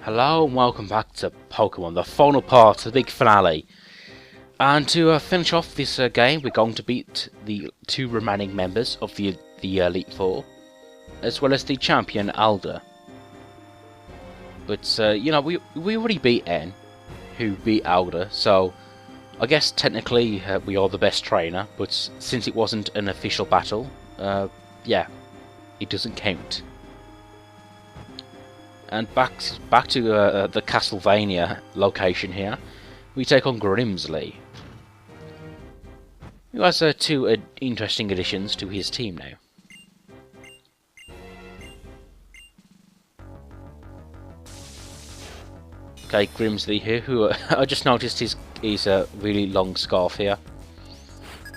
Hello and welcome back to Pokemon, the final part, the big finale. And to finish off this game, we're going to beat the two remaining members of the Elite Four, as well as the champion Alder. But you know, we already beat N, who beat Alder, so I guess technically we are the best trainer. But since it wasn't an official battle, yeah, it doesn't count. And back to the Castlevania location here, we take on Grimsley, who has two interesting additions to his team now. Okay, Grimsley here, who I just noticed he's a really long scarf here.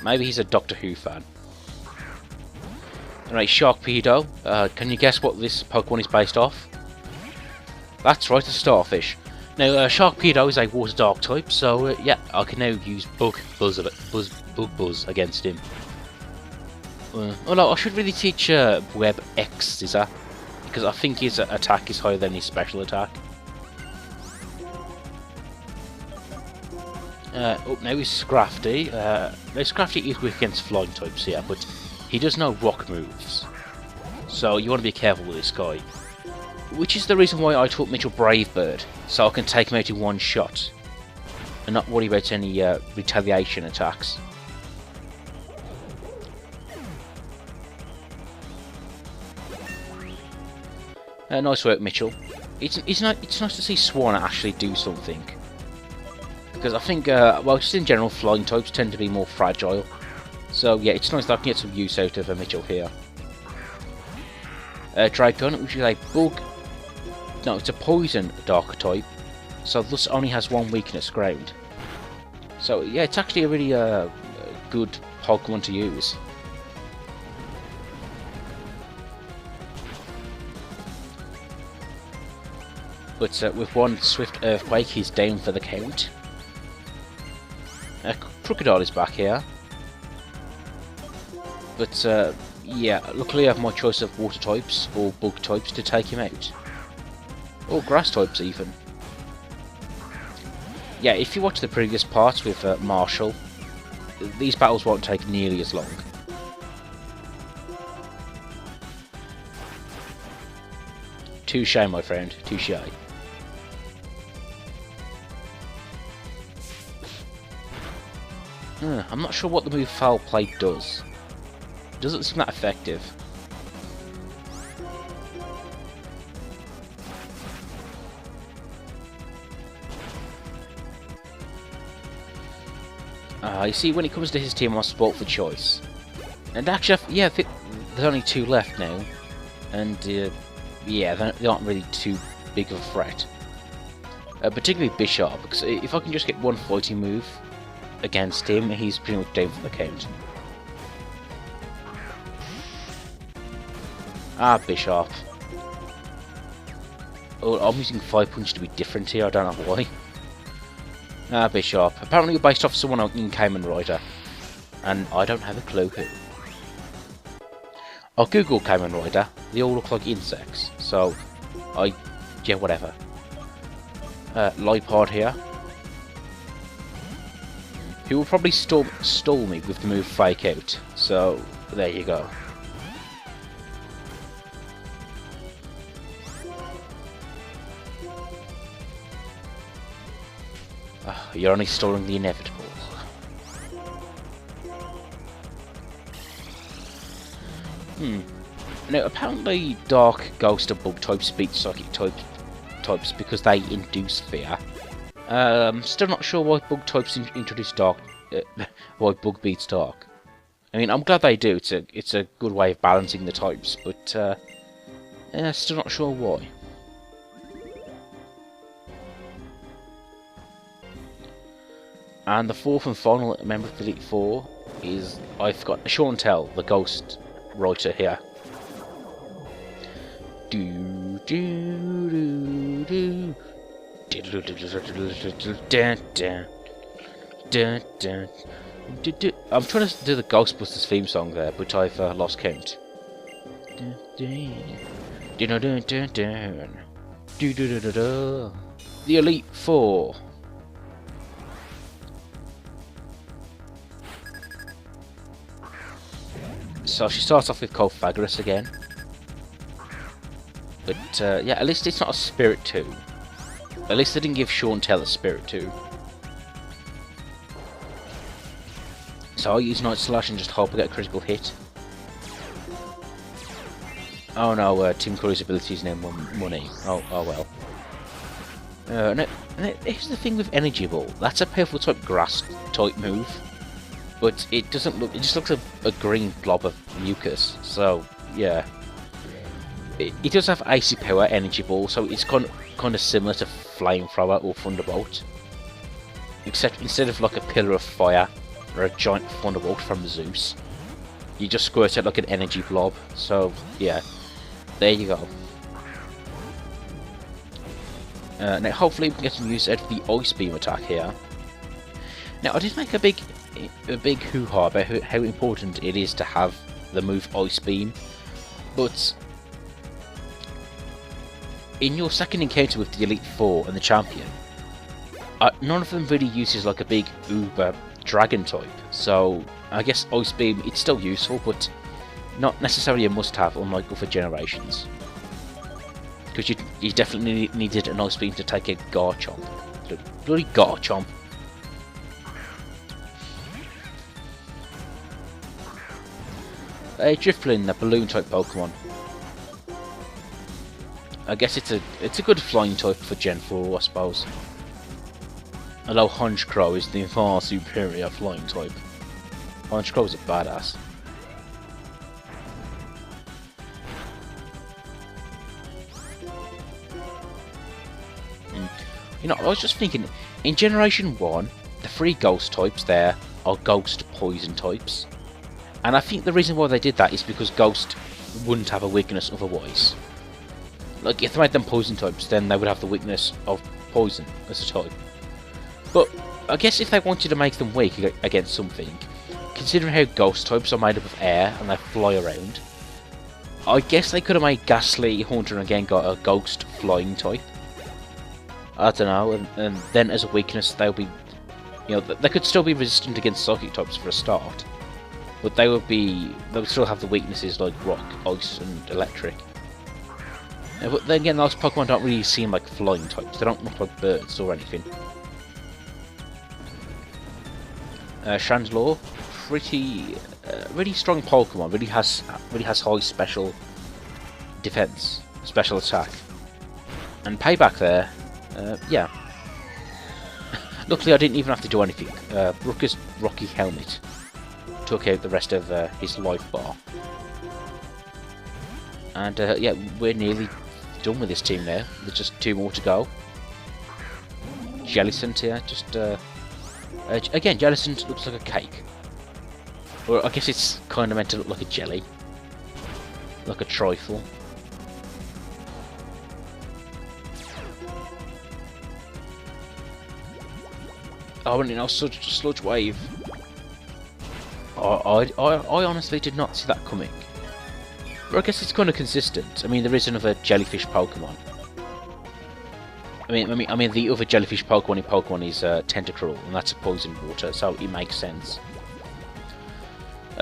Maybe he's a Doctor Who fan. Alright, Sharkpedo, can you guess what this Pokemon is based off? That's right, a starfish. Now, Sharkpedo is a water dark type, so yeah, I can now use Bug Buzz against him. Although I should really teach Web X Scissor, because I think his attack is higher than his special attack. Up now is Scrafty. Now Scrafty is weak against flying types here, but he does know rock moves, so you want to be careful with this guy. Which is the reason why I took Mitchell Bravebird, so I can take him out in one shot, and not worry about any retaliation attacks. Nice work, Mitchell. It's nice to see Swan actually do something, because I think, well, just in general, flying types tend to be more fragile. So yeah, it's nice that I can get some use out of Mitchell here. Dragon, which is a bug. No, it's a poison dark type, so thus only has one weakness, ground. So yeah, it's actually a really good Pokemon to use. But with one swift earthquake, he's down for the count. Crocodile is back here. But yeah, luckily I have my choice of water types or bug types to take him out. Or grass types even. Yeah, if you watch the previous parts with Marshall, these battles won't take nearly as long. Touche, my friend, touche. I'm not sure what the move Foul Play does. It doesn't seem that effective. You see, when it comes to his team, I'm spoilt for choice. And actually, yeah, there's only two left now. And, yeah, they aren't really too big of a threat. Particularly Bishop, because if I can just get one fighting move against him, he's pretty much down for the count. Ah, Bishop. Oh, I'm using Fire Punch to be different here, I don't know why. Ah, Bishop. Apparently you're based off someone in Kamen Rider, and I don't have a clue who. I'll Google Kamen Rider. They all look like insects, so yeah, whatever. Lipard here, who will probably stall me with the move Fake Out. So there you go. You're only stalling the inevitable. Now, apparently Dark, Ghost and Bug types beat Psychic types because they induce fear. Still not sure why Bug types introduce Dark. Why Bug beats Dark. I mean, I'm glad they do. It's a good way of balancing the types, but yeah, still not sure why. And the fourth and final member of the Elite Four is, I've got Chantel, the ghost writer here. I'm trying to do the Ghostbusters theme song there, but I've lost count. The Elite Four. So she starts off with Colfagrus again. But yeah, at least it's not a Spirit 2. At least they didn't give Chantel a Spirit 2. So I'll use Night Slash and just hope I get a critical hit. Oh no, Tim Curry's ability is now money. Oh well. And here's the thing with Energy Ball. That's a powerful type grass type move. But it doesn't look, it just looks like a green blob of mucus. So, yeah. It does have icy power, Energy Ball, so it's kind of similar to Flamethrower or Thunderbolt. Except instead of like a pillar of fire or a giant Thunderbolt from Zeus, you just squirt it like an energy blob. So, yeah. There you go. Now, hopefully we can get some use out of the Ice Beam attack here. Now, I did make a big hoo-ha about how important it is to have the move Ice Beam, but in your second encounter with the Elite Four and the Champion, none of them really uses like a big uber dragon type, so I guess Ice Beam, it's still useful, but not necessarily a must-have unlike other generations. Because you definitely needed an Ice Beam to take a Garchomp. Bloody Garchomp. A Drifblim, a balloon type Pokemon. I guess it's a good flying type for Gen 4, I suppose. Although Honchkrow is the far superior flying type. Honchkrow is a badass. You know, I was just thinking, in Generation 1, the 3 Ghost types there are Ghost Poison types. And I think the reason why they did that is because Ghost wouldn't have a weakness otherwise. Like, if they made them Poison types, then they would have the weakness of Poison as a type. But I guess if they wanted to make them weak against something, considering how Ghost types are made up of air and they fly around, I guess they could have made Ghastly, Haunter, and again got a Ghost flying type. I don't know, and then as a weakness they'll be, you know, they could still be resistant against Psychic types for a start, but they would still have the weaknesses like Rock, Ice, and Electric. But then again, those Pokemon don't really seem like flying types. They don't look like birds or anything. Chandelure, really strong Pokemon. Really has high special defense, special attack, and payback there. Yeah. Luckily, I didn't even have to do anything. Rucker's Rocky Helmet took out the rest of his life bar. And yeah, we're nearly done with this team now. There's just 2 more to go. Jellicent here, just again, Jellicent looks like a cake. Or I guess it's kind of meant to look like a jelly. Like a trifle. Oh, you know, such a Sludge Wave. I honestly did not see that coming. But I guess it's kind of consistent. I mean, there is another jellyfish Pokemon. I mean, the other jellyfish Pokemon in Pokemon is Tentacruel, and that's a poison water, so it makes sense.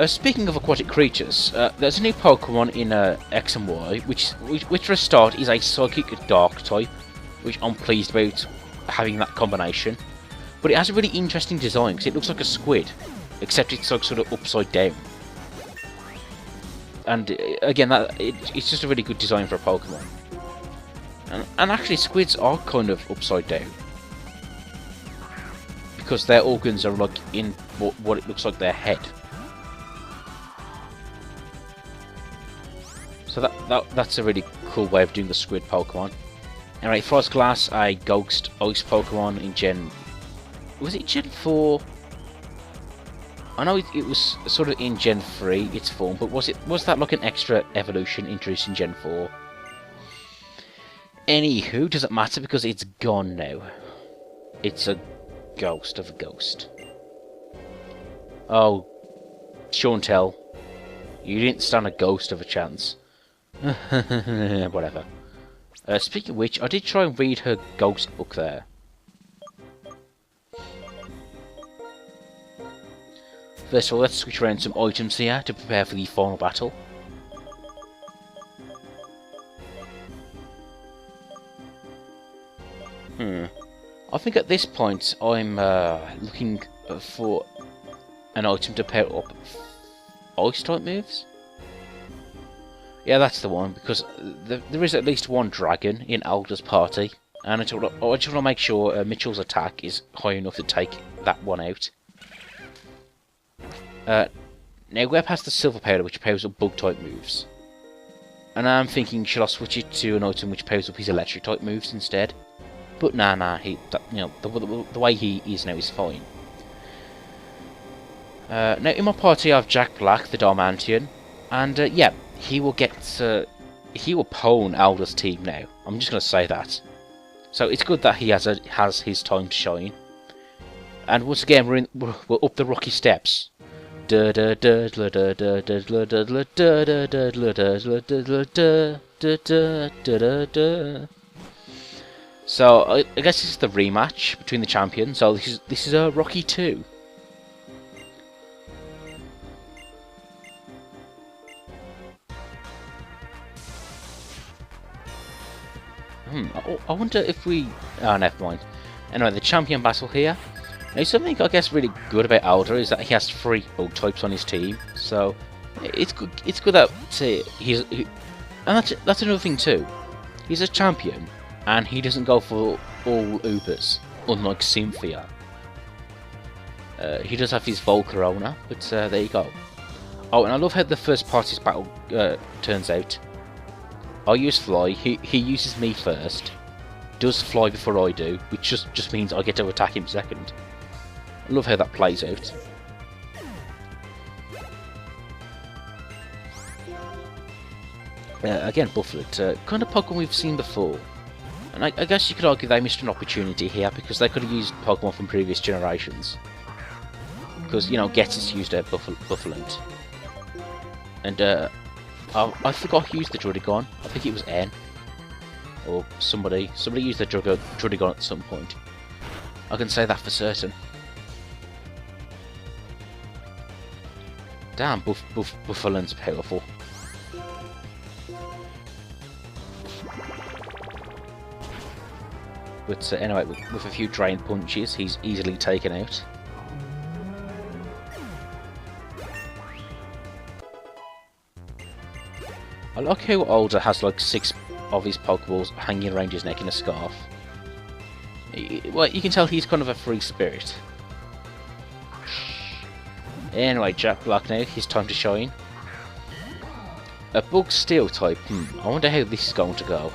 Speaking of aquatic creatures, there's a new Pokemon in X and Y, which for a start is a Psychic Dark type, which I'm pleased about having that combination. But it has a really interesting design, because it looks like a squid, except it's like sort of upside down. And again, it's just a really good design for a Pokemon. And actually, squids are kind of upside down, because their organs are like in what it looks like their head. So that's a really cool way of doing the squid Pokemon. Alright, Frostglass, a Ghost Ice Pokemon in Gen... Was it Gen 4? I know it was sort of in Gen 3, its form, but was that like an extra evolution introduced in Gen 4? Anywho, doesn't matter because it's gone now. It's a ghost of a ghost. Oh, Chantel, you didn't stand a ghost of a chance. Whatever. Speaking of which, I did try and read her ghost book there. First of all, let's switch around some items here to prepare for the final battle. I think at this point I'm looking for an item to pair up ice type moves. Yeah, that's the one, because there is at least one dragon in Alder's party, and I just want to make sure Mitchell's attack is high enough to take that one out. Now Webb has the silver powder, which powers up bug type moves, and I'm thinking, should I switch it to an item which powers up his electric type moves instead? But nah, the way he is now is fine. Now in my party I have Jack Black, the Darmantian, and yeah, he will pwn Alder's team now. I'm just going to say that. So it's good that he has his time to shine. And once again, we're up the rocky steps. So I guess this is the rematch between the champions. So this is a Rocky 2. I wonder if we... Oh, never mind. Anyway, the champion battle here. Now, something I guess really good about Alder is that he has 3 bug types on his team. So it's good. It's good that and that's another thing too. He's a champion, and he doesn't go for all Ubers, unlike Cynthia. He does have his Volcarona, but there you go. Oh, and I love how the first party's battle turns out. I use fly, he uses me first, does fly before I do, which just means I get to attack him second. I love how that plays out. Again, Bufflet, kind of Pokemon we've seen before. And I guess you could argue they missed an opportunity here, because they could have used Pokemon from previous generations. Because, you know, Getis used a Bufflet. And, I forgot who used the Drudigon. I think it was N. Or somebody used the Drudigon at some point. I can say that for certain. Damn, Buffalon's powerful. But anyway, with a few drain punches, he's easily taken out. I like how Alder has like 6 of his Pokeballs hanging around his neck in a scarf. Well, you can tell he's kind of a free spirit. Anyway, Jack Black now, his time to shine. A Bug Steel type, I wonder how this is going to go.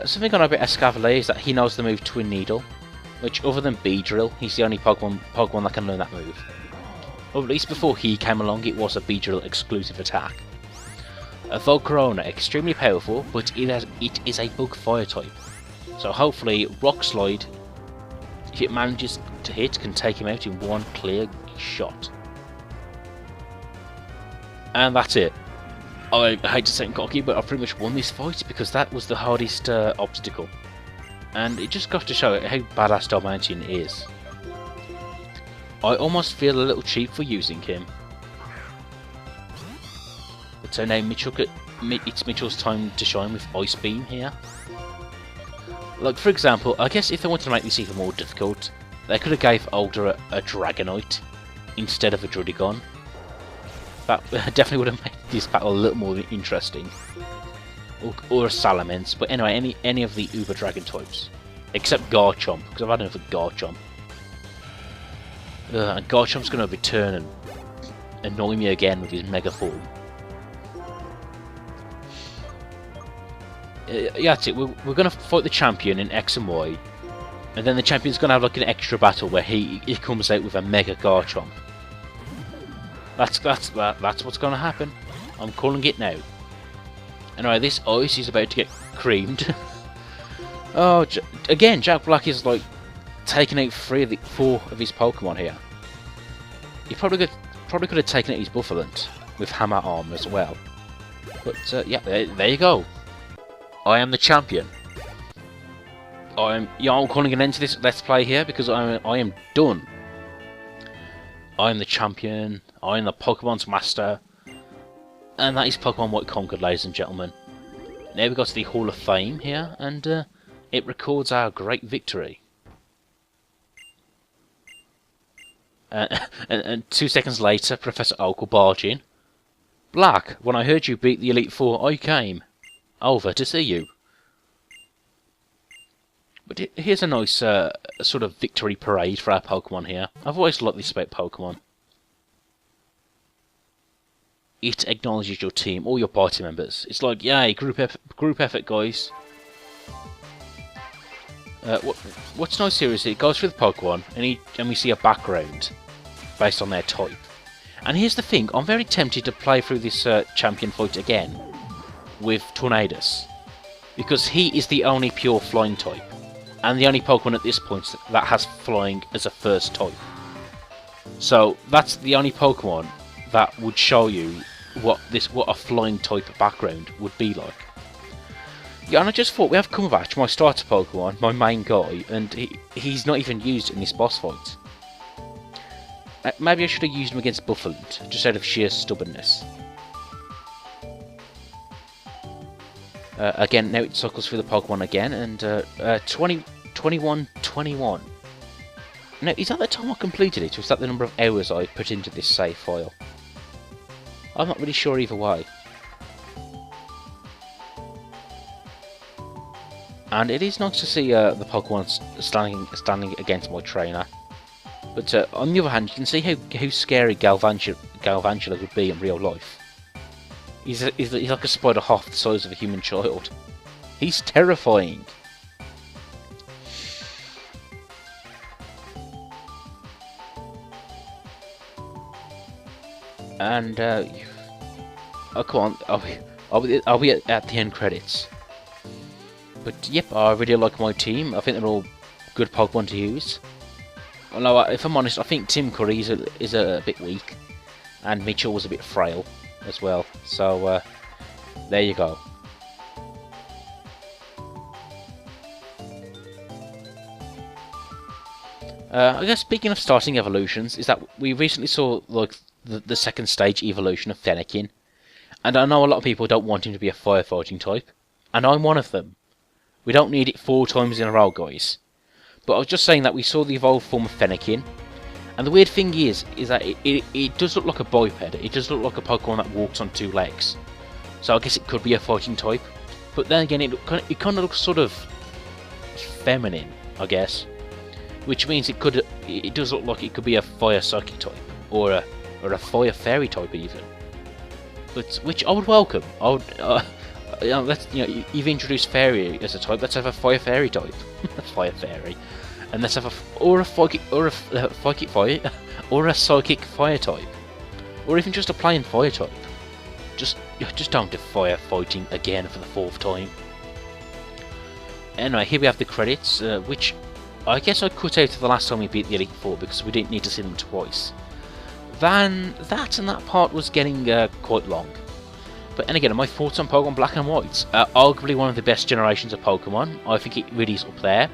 Something I know about Escavalier is that he knows the move Twin Needle, which other than Beedrill, he's the only Pokemon that can learn that move. Or at least before he came along, it was a Beedrill exclusive attack. A Volcarona, extremely powerful, but it is a Bug Fire type. So hopefully Rock Slide, if it manages to hit, can take him out in one clear shot. And that's it. I hate to sound cocky, but I pretty much won this fight because that was the hardest obstacle. And it just got to show how badass Darmanian is. I almost feel a little cheap for using him. But so now it's Mitchell's time to shine with Ice Beam here. Like, for example, I guess if they wanted to make this even more difficult, they could have gave Alder a Dragonite instead of a Drudigon. That definitely would have made this battle a little more interesting. Or a Salamence, but anyway, any of the Uber Dragon types. Except Garchomp, because I've had enough of Garchomp. And Garchomp's going to return and annoy me again with his Mega Form. Yeah, that's it. We're going to fight the champion in X and Y. And then the champion's going to have like an extra battle where he comes out with a Mega Garchomp. That's what's going to happen. I'm calling it now. Anyway, this ice is about to get creamed. Oh, again, Jack Black is like taking out 4 of his Pokemon here. He probably could have taken out his Buffalant with Hammer Arm as well. But yeah, there you go. I am the champion. I'm calling an end to this Let's Play here because I am done. I am the champion. I am the Pokemon's master. And that is Pokemon White Conquered, ladies and gentlemen. Now we go to the Hall of Fame here, and it records our great victory. And 2 seconds later, Professor Oak will barge in. Black, when I heard you beat the Elite Four, I came over to see you. But here's a nice sort of victory parade for our Pokemon here. I've always liked this about Pokemon. It acknowledges your team, all your party members. It's like, yay, group effort, guys. What's nice here is it goes through the Pokemon, and we see a background based on their type. And here's the thing, I'm very tempted to play through this champion fight again with Tornadus, because he is the only pure flying type, and the only Pokemon at this point that has flying as a first type. So that's the only Pokemon that would show you what a flying type background would be like. Yeah, and I just thought we have Cumberbatch, my starter Pokemon, my main guy, and he's not even used in this boss fight. Maybe I should have used him against Buffland, just out of sheer stubbornness. Again, now it cycles through the Pokemon again, and 21. Now, is that the time I completed it, or is that the number of hours I put into this save file? I'm not really sure either way. And it is nice to see the Pokemon standing against my trainer. But on the other hand, you can see how scary Galvantula would be in real life. He's like a spider half the size of a human child. He's terrifying. And oh, come on, I'll be at the end credits. But yep, I really like my team. I think they're all good Pokemon to use. Although, if I'm honest, I think Tim Curry is a bit weak, and Mitchell was a bit frail as well. So there you go. I guess speaking of starting evolutions, is that we recently saw like the second stage evolution of Fennekin, and I know a lot of people don't want him to be a firefighting type, and I'm one of them. We don't need it 4 times in a row, guys. But I was just saying that we saw the evolved form of Fennekin, and the weird thing is that it does look like a biped. It does look like a Pokemon that walks on 2 legs. So I guess it could be a fighting type. But then again, it kind of looks sort of feminine, I guess. Which means it does look like it could be a fire psychic type, or a fire fairy type even. But which I would welcome. I would. You've introduced fairy as a type. Let's have a fire fairy type, fire fairy, and let's have a psychic fire, or a psychic fire type, or even just a plain fire type. Just don't do firefighting again for the 4th time. Anyway, here we have the credits, which I guess I cut out of the last time we beat the Elite Four because we didn't need to see them twice. Then that part was getting quite long. But and again, my thoughts on Pokemon Black and White. Arguably one of the best generations of Pokemon. I think it really is up there.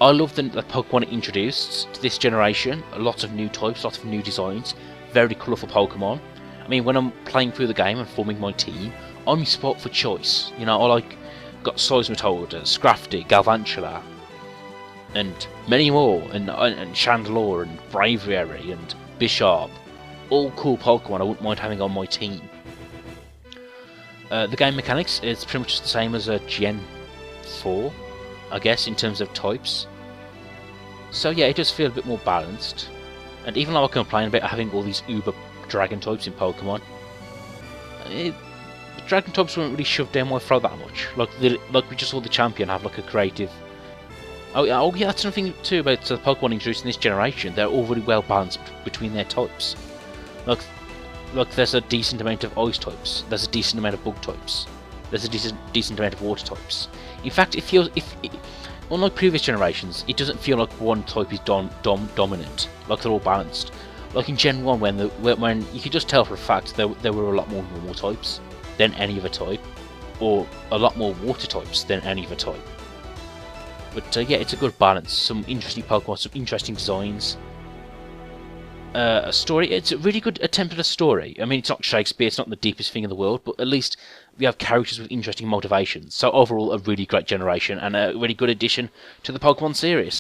I love the Pokemon it introduced to this generation. A lot of new types, lots of new designs. Very colourful Pokemon. I mean, when I'm playing through the game and forming my team, I'm spot for choice. You know, got Seismitoad, Scrafty, Galvantula, and many more, and Chandelure, and Braviary, and Bisharp. All cool Pokemon I wouldn't mind having on my team. The game mechanics is pretty much the same as a Gen 4, I guess, in terms of types. So yeah, it does feel a bit more balanced. And even though I complain about having all these uber dragon types in Pokemon, dragon types weren't really shoved down my throat that much. Like we just saw the champion have like a creative. Oh yeah, that's another thing too about the Pokemon introduced in this generation. They're all really well balanced between their types. Look, there's a decent amount of ice types. There's a decent amount of bug types. There's a decent amount of water types. In fact, it feels unlike previous generations, it doesn't feel like one type is dominant. Like they're all balanced. Like in Gen 1, when you could just tell for a fact there were a lot more normal types than any other type, or a lot more water types than any other type. But yeah, it's a good balance. Some interesting Pokemon, some interesting designs. A story, it's a really good attempt at a story. I mean, it's not Shakespeare, it's not the deepest thing in the world, but at least we have characters with interesting motivations. So overall, a really great generation and a really good addition to the Pokemon series.